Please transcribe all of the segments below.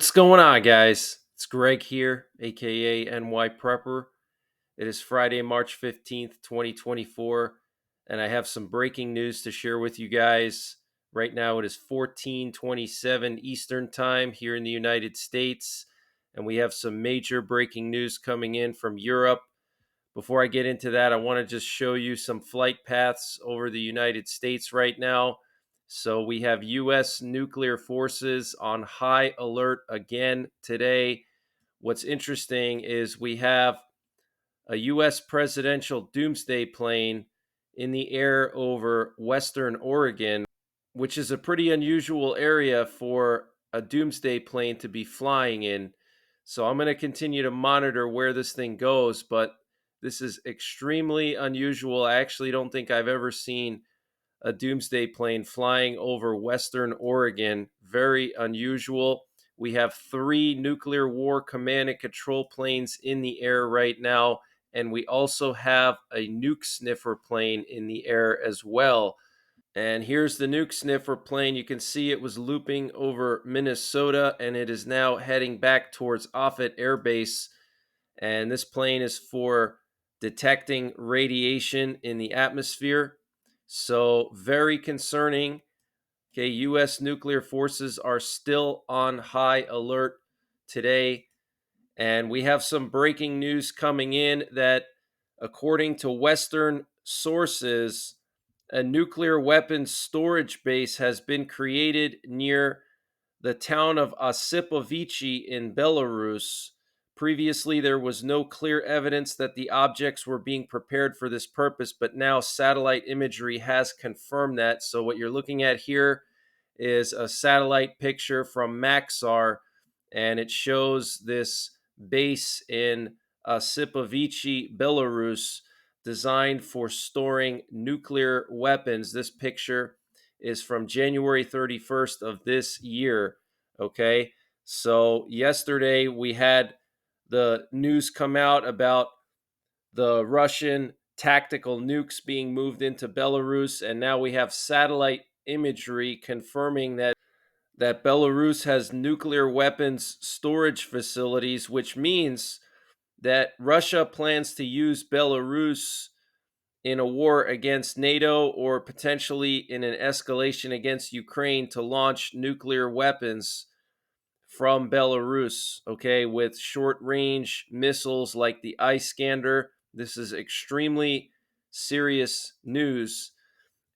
What's going on, guys? It's Greg here, aka NYPrepper. It is Friday, March 15th, 2024, and I have some breaking news to share with you guys. Right now, it is 14:27 Eastern Time here in the United States, and we have some major breaking news coming in from Europe. Before I get into that, I want to just show you some flight paths over the United States right now. So we have U.S. nuclear forces on high alert again today. What's interesting is we have a U.S. presidential doomsday plane in the air over Western Oregon, which is a pretty unusual area for a doomsday plane to be flying in. So I'm going to continue to monitor where this thing goes, but this is extremely unusual. I actually don't think I've ever seen a doomsday plane flying over Western Oregon. Very unusual. We have 3 nuclear war command and control planes in the air right now, and we also have a nuke sniffer plane in the air as well. And here's the nuke sniffer plane. You can see it was looping over Minnesota, and it is now heading back towards Offutt Air Base. And this plane is for detecting radiation in the atmosphere. So, very concerning. Okay, U.S. nuclear forces are still on high alert today. And we have some breaking news coming in that, according to Western sources, a nuclear weapons storage base has been created near the town of Osipovichi in Belarus. Previously, there was no clear evidence that the objects were being prepared for this purpose, but now satellite imagery has confirmed that. So, what you're looking at here is a satellite picture from Maxar, and it shows this base in Osipovichi, Belarus, designed for storing nuclear weapons. This picture is from January 31st of this year. Okay. So yesterday we had the news come out about the Russian tactical nukes being moved into Belarus, and now we have satellite imagery confirming that Belarus has nuclear weapons storage facilities, which means that Russia plans to use Belarus in a war against NATO or potentially in an escalation against Ukraine to launch nuclear weapons from Belarus, okay, with short range missiles like the Iskander. This is extremely serious news.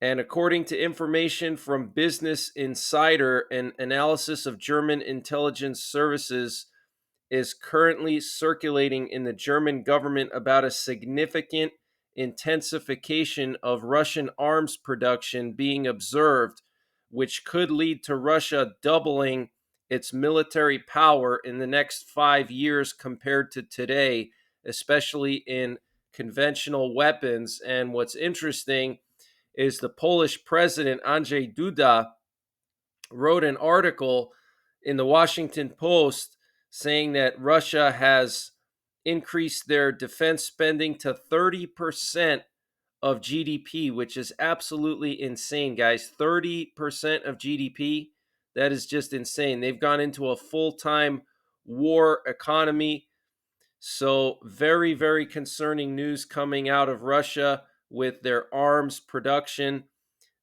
And according to information from Business Insider, an analysis of German intelligence services is currently circulating in the German government about a significant intensification of Russian arms production being observed, which could lead to Russia doubling its military power in the next 5 years compared to today, especially in conventional weapons. And what's interesting is the Polish president, Andrzej Duda, wrote an article in the Washington Post saying that Russia has increased their defense spending to 30% of GDP, which is absolutely insane, guys. 30% of GDP, that is just insane. They've gone into a full-time war economy. So, very, very concerning news coming out of Russia with their arms production.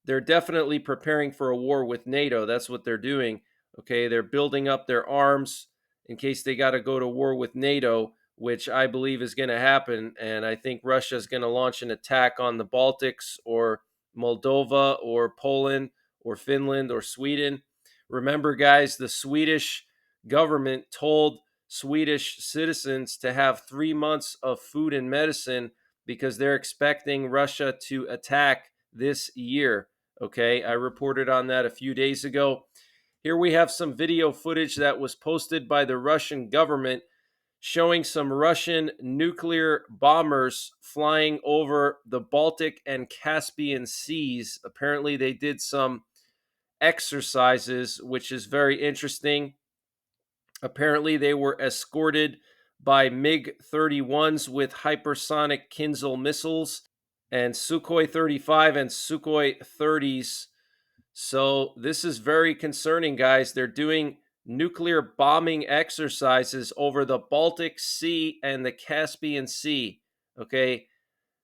They're definitely preparing for a war with NATO. That's what they're doing. Okay, they're building up their arms in case they got to go to war with NATO, which I believe is going to happen. And I think Russia is going to launch an attack on the Baltics or Moldova or Poland or Finland or Sweden. Remember, guys, the Swedish government told Swedish citizens to have 3 months of food and medicine because they're expecting Russia to attack this year. Okay, I reported on that a few days ago. Here we have some video footage that was posted by the Russian government showing some Russian nuclear bombers flying over the Baltic and Caspian seas. Apparently, they did some exercises, which is very interesting. Apparently, they were escorted by MiG 31s with hypersonic Kinzhal missiles and Sukhoi 35 and Sukhoi 30s. So this is very concerning, guys. They're doing nuclear bombing exercises over the Baltic Sea and the Caspian Sea. Okay,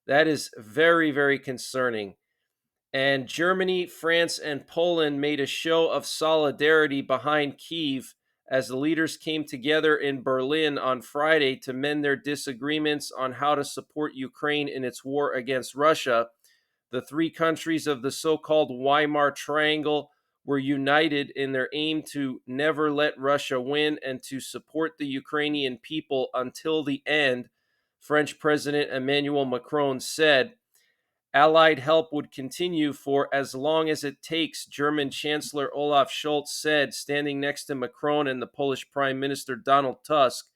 that is very, very concerning. And Germany, France, and Poland made a show of solidarity behind Kyiv as the leaders came together in Berlin on Friday to mend their disagreements on how to support Ukraine in its war against Russia. The three countries of the so called Weimar Triangle were united in their aim to never let Russia win and to support the Ukrainian people until the end, French President Emmanuel Macron said. Allied help would continue for as long as it takes, German Chancellor Olaf Scholz said, standing next to Macron and the Polish Prime Minister Donald Tusk.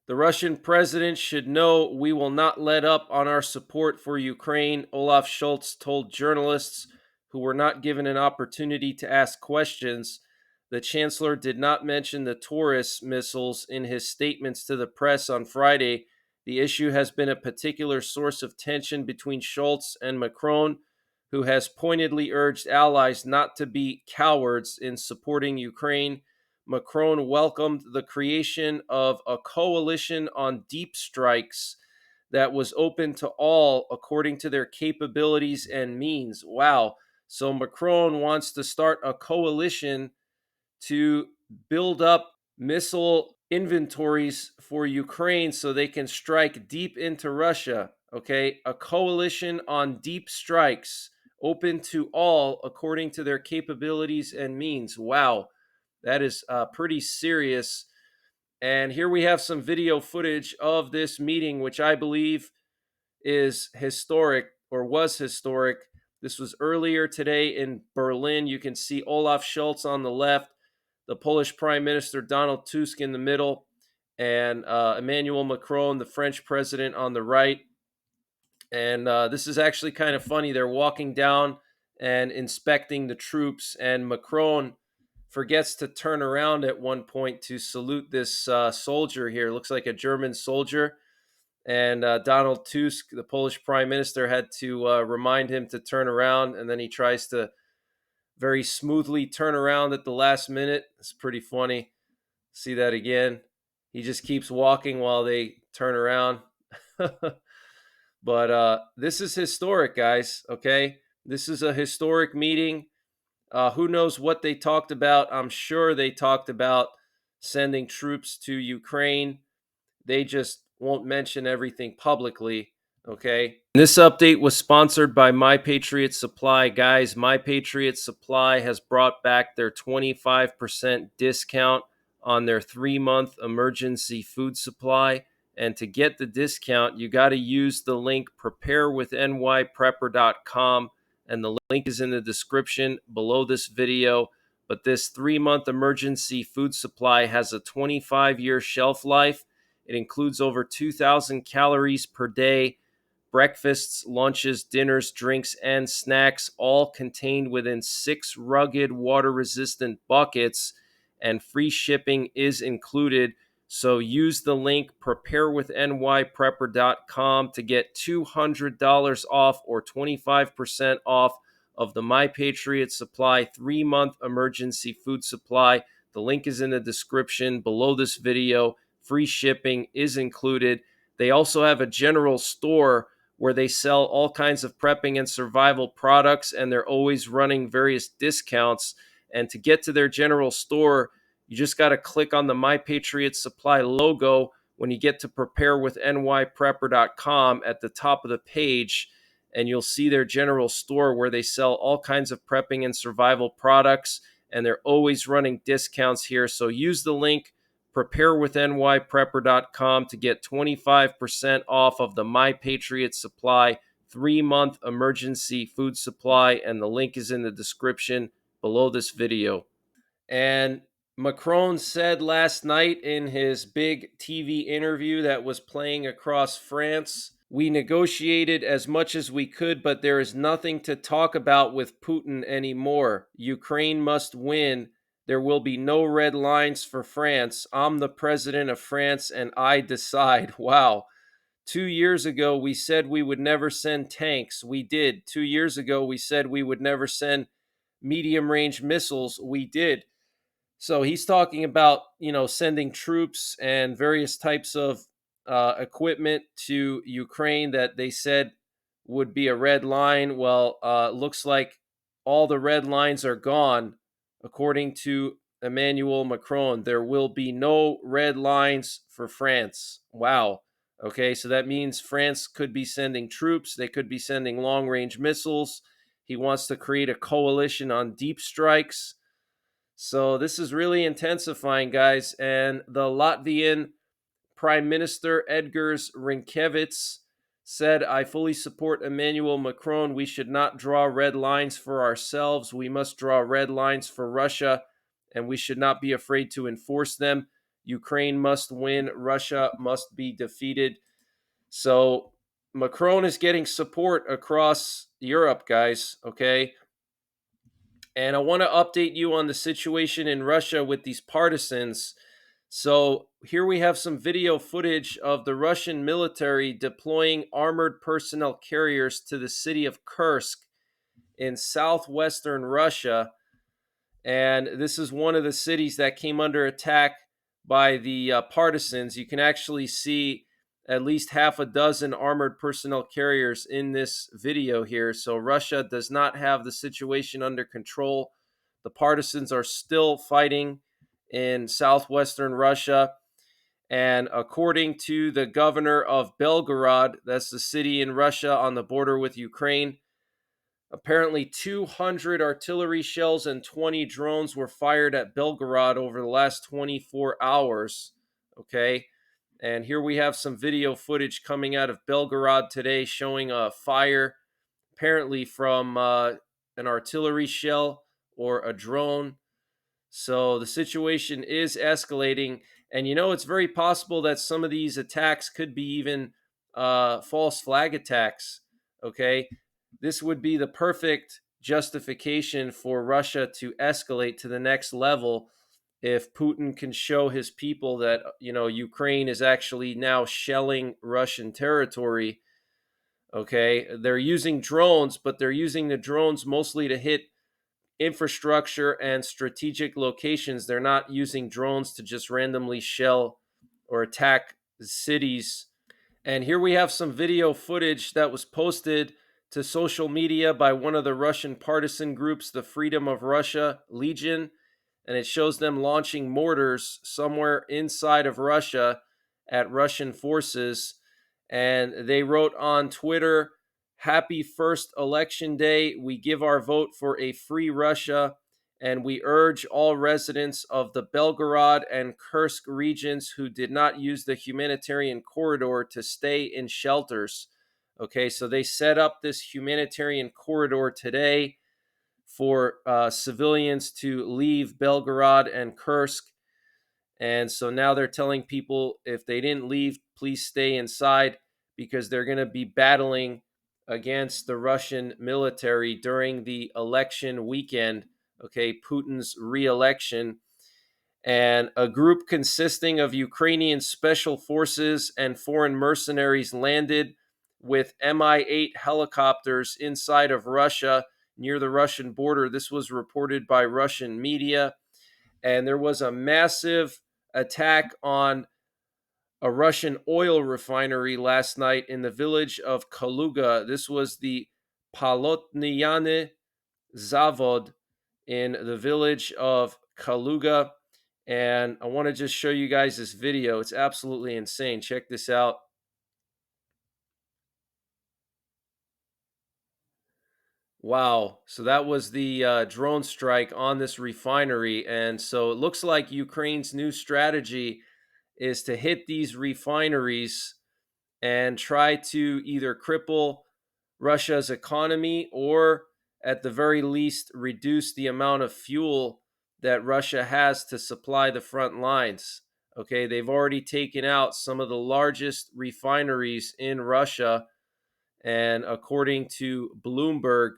The Russian president should know we will not let up on our support for Ukraine, Olaf Scholz told journalists who were not given an opportunity to ask questions. The chancellor did not mention the Taurus missiles in his statements to the press on Friday. The issue has been a particular source of tension between Scholz and Macron, who has pointedly urged allies not to be cowards in supporting Ukraine. Macron welcomed the creation of a coalition on deep strikes that was open to all according to their capabilities and means. Wow. So Macron wants to start a coalition to build up missile inventories for Ukraine so they can strike deep into Russia. Okay. A coalition on deep strikes open to all according to their capabilities and means. Wow. That is pretty serious. And here we have some video footage of this meeting, which I believe is historic or was historic. This was earlier today in Berlin. You can see Olaf Scholz on the left, the Polish Prime Minister Donald Tusk in the middle, and Emmanuel Macron, the French president, on the right. And this is actually kind of funny. They're walking down and inspecting the troops, and Macron forgets to turn around at one point to salute this soldier here. Looks like a German soldier. And Donald Tusk, the Polish prime minister, had to remind him to turn around. And then he tries to very smoothly turn around at the last minute. It's pretty funny. See that again. He just keeps walking while they turn around. But this is historic, guys. Okay. This is a historic meeting. Who knows what they talked about? I'm sure they talked about sending troops to Ukraine. They just won't mention everything publicly. Okay. This update was sponsored by My Patriot Supply. Guys, My Patriot Supply has brought back their 25% discount on their 3-month emergency food supply. And to get the discount, you got to use the link preparewithnYprepper.com. And the link is in the description below this video. But this 3-month emergency food supply has a 25-year shelf life. It includes over 2,000 calories per day, breakfasts, lunches, dinners, drinks, and snacks, all contained within 6 rugged water-resistant buckets, and free shipping is included. So use the link preparewithnYprepper.com to get $200 off or 25% off of the My Patriot Supply 3-month emergency food supply. The link is in the description below this video. Free shipping is included. They also have a general store where they sell all kinds of prepping and survival products, and they're always running various discounts. And to get to their general store, you just got to click on the My Patriot Supply logo when you get to preparewithnYprepper.com at the top of the page, and you'll see their general store where they sell all kinds of prepping and survival products, and they're always running discounts here. So use the link preparewithnYprepper.com to get 25% off of the My Patriot Supply 3-month emergency food supply, and the link is in the description below this video. And Macron said last night in his big TV interview that was playing across France, we negotiated as much as we could, but there is nothing to talk about with Putin anymore. Ukraine must win. There will be no red lines for France. I'm the president of France and I decide. Wow. 2 years ago, we said we would never send tanks. We did. 2 years ago, we said we would never send medium range missiles. We did. So he's talking about, sending troops and various types of equipment to Ukraine that they said would be a red line. Well, looks like all the red lines are gone, according to Emmanuel Macron. There will be no red lines for France. Wow. Okay, so that means France could be sending troops. They could be sending long range missiles. He wants to create a coalition on deep strikes. So this is really intensifying, guys. And the Latvian Prime Minister Edgars Rinkēvičs said, I fully support Emmanuel Macron. We should not draw red lines for ourselves. We must draw red lines for Russia, and we should not be afraid to enforce them. Ukraine must win. Russia must be defeated. So Macron is getting support across Europe, guys. Okay. And I want to update you on the situation in Russia with these partisans. So, here we have some video footage of the Russian military deploying armored personnel carriers to the city of Kursk in southwestern Russia. And this is one of the cities that came under attack by the partisans. You can actually see at least half a dozen armored personnel carriers in this video here. So Russia does not have the situation under control. The partisans are still fighting in southwestern Russia. And according to the governor of Belgorod, that's the city in Russia on the border with Ukraine, apparently 200 artillery shells and 20 drones were fired at Belgorod over the last 24 hours. Okay. And here we have some video footage coming out of Belgorod today showing a fire, apparently from an artillery shell or a drone. So the situation is escalating. And it's very possible that some of these attacks could be even false flag attacks. Okay. This would be the perfect justification for Russia to escalate to the next level if Putin can show his people that, Ukraine is actually now shelling Russian territory. Okay. They're using drones, but they're using the drones mostly to hit infrastructure and strategic locations. They're not using drones to just randomly shell or attack cities. And here we have some video footage that was posted to social media by one of the Russian partisan groups, the Freedom of Russia Legion. And it shows them launching mortars somewhere inside of Russia at Russian forces. And they wrote on Twitter, Happy first election day. We give our vote for a free Russia, and we urge all residents of the Belgorod and Kursk regions who did not use the humanitarian corridor to stay in shelters. Okay, so they set up this humanitarian corridor today for civilians to leave Belgorod and Kursk. And so now they're telling people if they didn't leave, please stay inside because they're going to be battling against the Russian military during the election weekend, okay, Putin's re-election. And a group consisting of Ukrainian special forces and foreign mercenaries landed with Mi-8 helicopters inside of Russia near the Russian border. This was reported by Russian media. And there was a massive attack on a Russian oil refinery last night in the village of Kaluga. This was the Polotnyane Zavod in the village of Kaluga. And I want to just show you guys this video. It's absolutely insane. Check this out. Wow. So that was the drone strike on this refinery. And so it looks like Ukraine's new strategy is to hit these refineries and try to either cripple Russia's economy or, at the very least, reduce the amount of fuel that Russia has to supply the front lines. Okay, they've already taken out some of the largest refineries in Russia. And according to Bloomberg,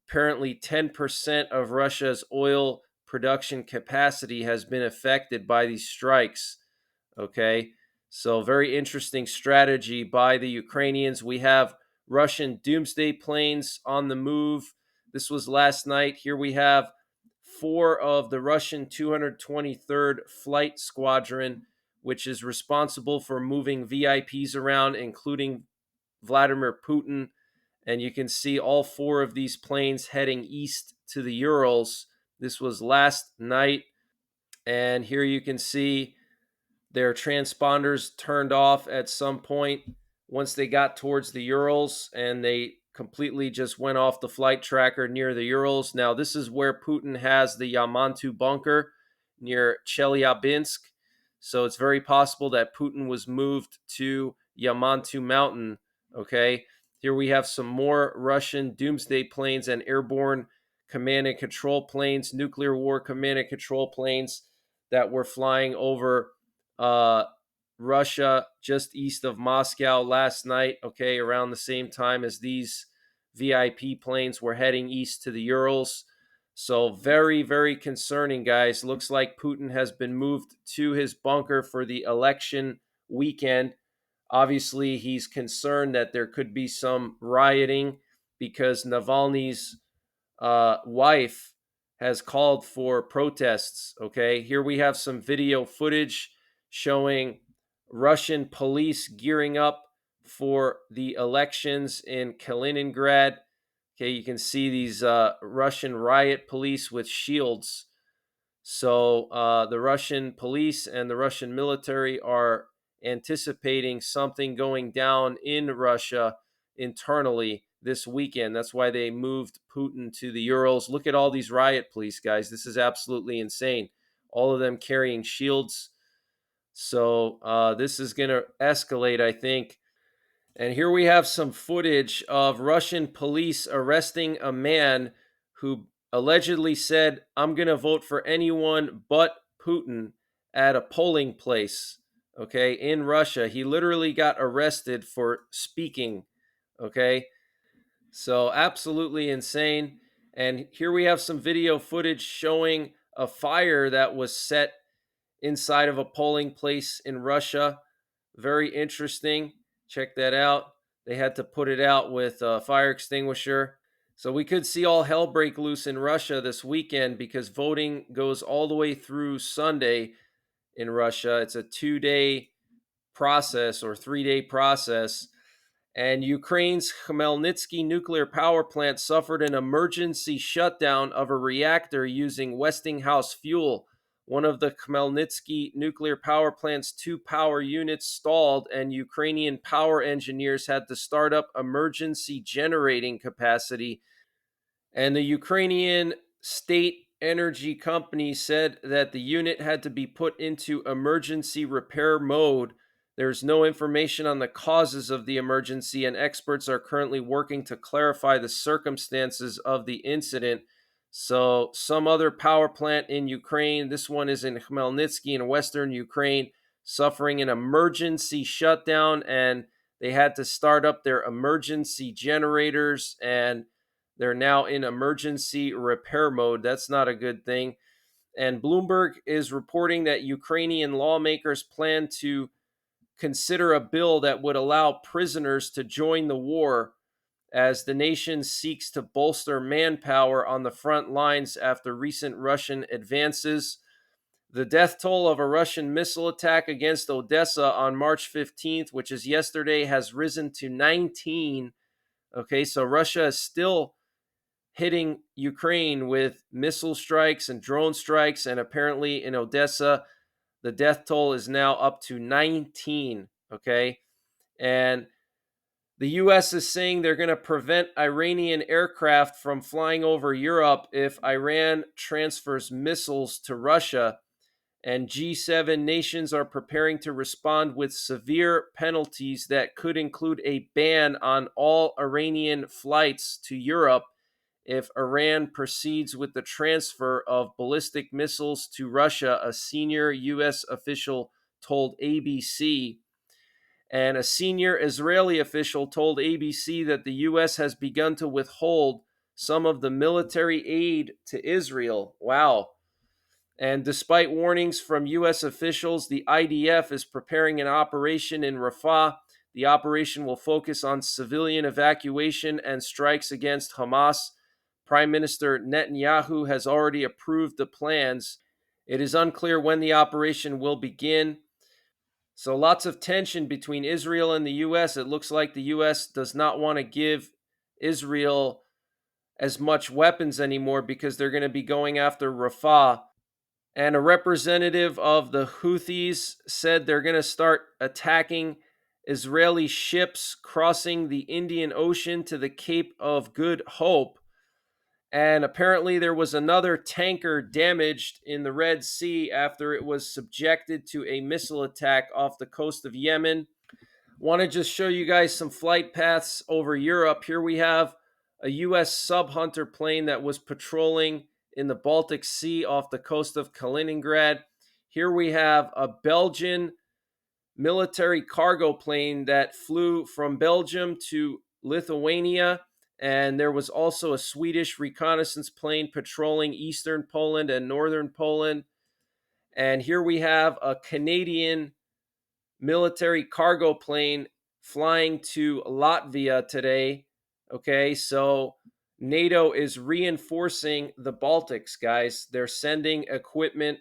apparently 10% of Russia's oil production capacity has been affected by these strikes. Okay, so very interesting strategy by the Ukrainians. We have Russian doomsday planes on the move. This was last night. Here we have 4 of the Russian 223rd Flight Squadron, which is responsible for moving VIPs around, including Vladimir Putin. And you can see all 4 of these planes heading east to the Urals. This was last night. And here you can see their transponders turned off at some point once they got towards the Urals, and they completely just went off the flight tracker near the Urals. Now, this is where Putin has the Yamantu bunker near Chelyabinsk. So it's very possible that Putin was moved to Yamantu Mountain. Okay. Here we have some more Russian doomsday planes and airborne command and control planes, nuclear war command and control planes that were flying over Russia just east of Moscow last night, okay, around the same time as these VIP planes were heading east to the Urals. So very, very concerning, guys. Looks like Putin has been moved to his bunker for the election weekend. Obviously, he's concerned that there could be some rioting because Navalny's wife has called for protests. Okay, here we have some video footage showing Russian police gearing up for the elections in Kaliningrad. Okay, you can see these Russian riot police with shields. So the Russian police and the Russian military are anticipating something going down in Russia internally this weekend. That's why they moved Putin to the Urals. Look at all these riot police, guys. This is absolutely insane. All of them carrying shields. So this is going to escalate, I think. And here we have some footage of Russian police arresting a man who allegedly said, "I'm going to vote for anyone but Putin," at a polling place, okay, in Russia. He literally got arrested for speaking, okay? So absolutely insane. And here we have some video footage showing a fire that was set inside of a polling place in Russia. Very interesting. Check that out. They had to put it out with a fire extinguisher. So we could see all hell break loose in Russia this weekend because voting goes all the way through Sunday in Russia. It's a 2-day process or 3-day process. And Ukraine's Khmelnytsky nuclear power plant suffered an emergency shutdown of a reactor using Westinghouse fuel. One of the Khmelnytsky nuclear power plant's 2 power units stalled, and Ukrainian power engineers had to start up emergency generating capacity. And the Ukrainian state energy company said that the unit had to be put into emergency repair mode. There's no information on the causes of the emergency, and experts are currently working to clarify the circumstances of the incident. So, some other power plant in Ukraine, this one is in Khmelnytsky in western Ukraine, suffering an emergency shutdown, and they had to start up their emergency generators, and they're now in emergency repair mode. That's not a good thing. And Bloomberg is reporting that Ukrainian lawmakers plan to consider a bill that would allow prisoners to join the war as the nation seeks to bolster manpower on the front lines after recent Russian advances. The death toll of a Russian missile attack against Odessa on March 15th, which is yesterday, has risen to 19. Okay, so Russia is still hitting Ukraine with missile strikes and drone strikes, and apparently in Odessa, the death toll is now up to 19, okay? And the U.S. is saying they're going to prevent Iranian aircraft from flying over Europe if Iran transfers missiles to Russia. And G7 nations are preparing to respond with severe penalties that could include a ban on all Iranian flights to Europe if Iran proceeds with the transfer of ballistic missiles to Russia, a senior U.S. official told ABC. And a senior Israeli official told ABC that the U.S. has begun to withhold some of the military aid to Israel. Wow. And despite warnings from U.S. officials, the IDF is preparing an operation in Rafah. The operation will focus on civilian evacuation and strikes against Hamas. Prime Minister Netanyahu has already approved the plans. It is unclear when the operation will begin. So lots of tension between Israel and the U.S. It looks like the U.S. does not want to give Israel as much weapons anymore because they're going to be going after Rafah. And a representative of the Houthis said they're going to start attacking Israeli ships crossing the Indian Ocean to the Cape of Good Hope. And apparently, there was another tanker damaged in the Red Sea after it was subjected to a missile attack off the coast of Yemen. Want to just show you guys some flight paths over Europe. Here we have a U.S. sub-hunter plane that was patrolling in the Baltic Sea off the coast of Kaliningrad. Here we have a Belgian military cargo plane that flew from Belgium to Lithuania. And there was also a Swedish reconnaissance plane patrolling eastern Poland and northern Poland. And here we have a Canadian military cargo plane flying to Latvia today. Okay, so NATO is reinforcing the Baltics, guys. They're sending equipment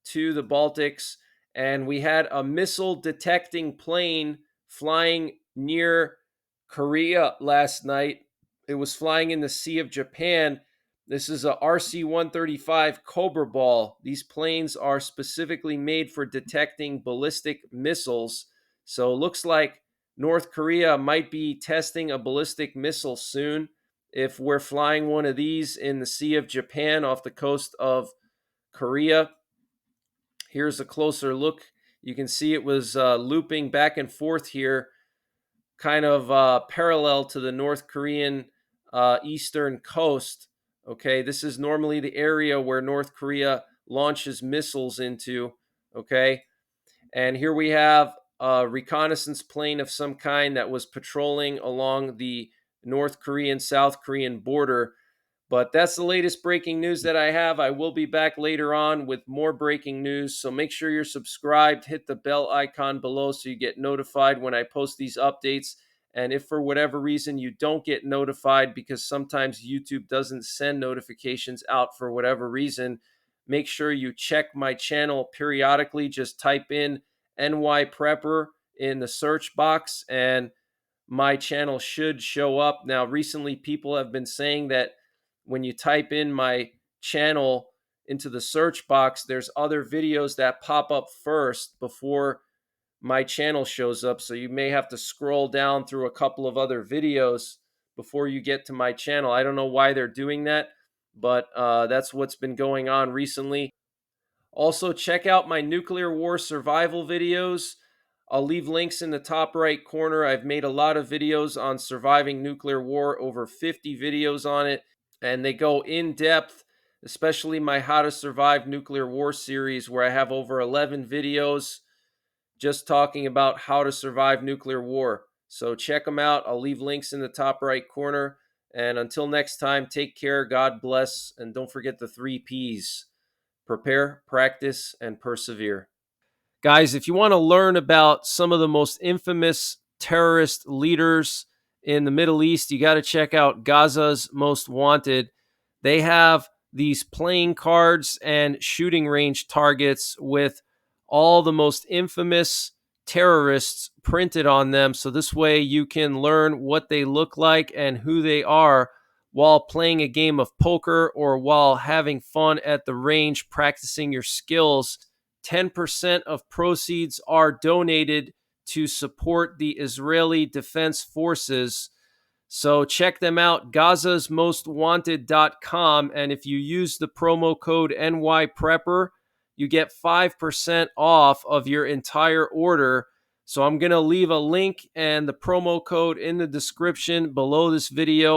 to the Baltics. And we had a missile detecting plane flying near Korea last night. It was flying in the Sea of Japan. This is a RC-135 Cobra Ball. These planes are specifically made for detecting ballistic missiles. So it looks like North Korea might be testing a ballistic missile soon if we're flying one of these in the Sea of Japan off the coast of Korea. Here's a closer look. You can see it was looping back and forth here, kind of parallel to the North Korean eastern coast. Okay, this is normally the area where North Korea launches missiles into. Okay, and here we have a reconnaissance plane of some kind that was patrolling along the North Korean, South Korean border. But that's the latest breaking news that I have. I will be back later on with more breaking news. So make sure you're subscribed. Hit the bell icon below so you get notified when I post these updates. And if for whatever reason you don't get notified, because sometimes YouTube doesn't send notifications out for whatever reason, make sure you check my channel periodically. Just type in NYPrepper in the search box and my channel should show up. Now, recently people have been saying that when you type in my channel into the search box, there's other videos that pop up first before my channel shows up. So you may have to scroll down through a couple of other videos before you get to my channel. I don't know why they're doing that, but that's what's been going on recently. Also, check out my nuclear war survival videos. I'll leave links in the top right corner. I've made a lot of videos on surviving nuclear war, over 50 videos on it, and they go in depth, especially my How to Survive Nuclear War series, where I have over 11 videos just talking about how to survive nuclear war. So check them out. I'll leave links in the top right corner. And until next time, take care, God bless, and don't forget the 3 Ps. Prepare, practice, and persevere. Guys, if you want to learn about some of the most infamous terrorist leaders in the Middle East, you got to check out Gaza's Most Wanted. They have these playing cards and shooting range targets with all the most infamous terrorists printed on them. So this way you can learn what they look like and who they are while playing a game of poker or while having fun at the range practicing your skills. 10% of proceeds are donated to support the Israeli Defense Forces. So check them out, gazasmostwanted.com. And if you use the promo code NYPrepper, you get 5% off of your entire order. So I'm going to leave a link and the promo code in the description below this video.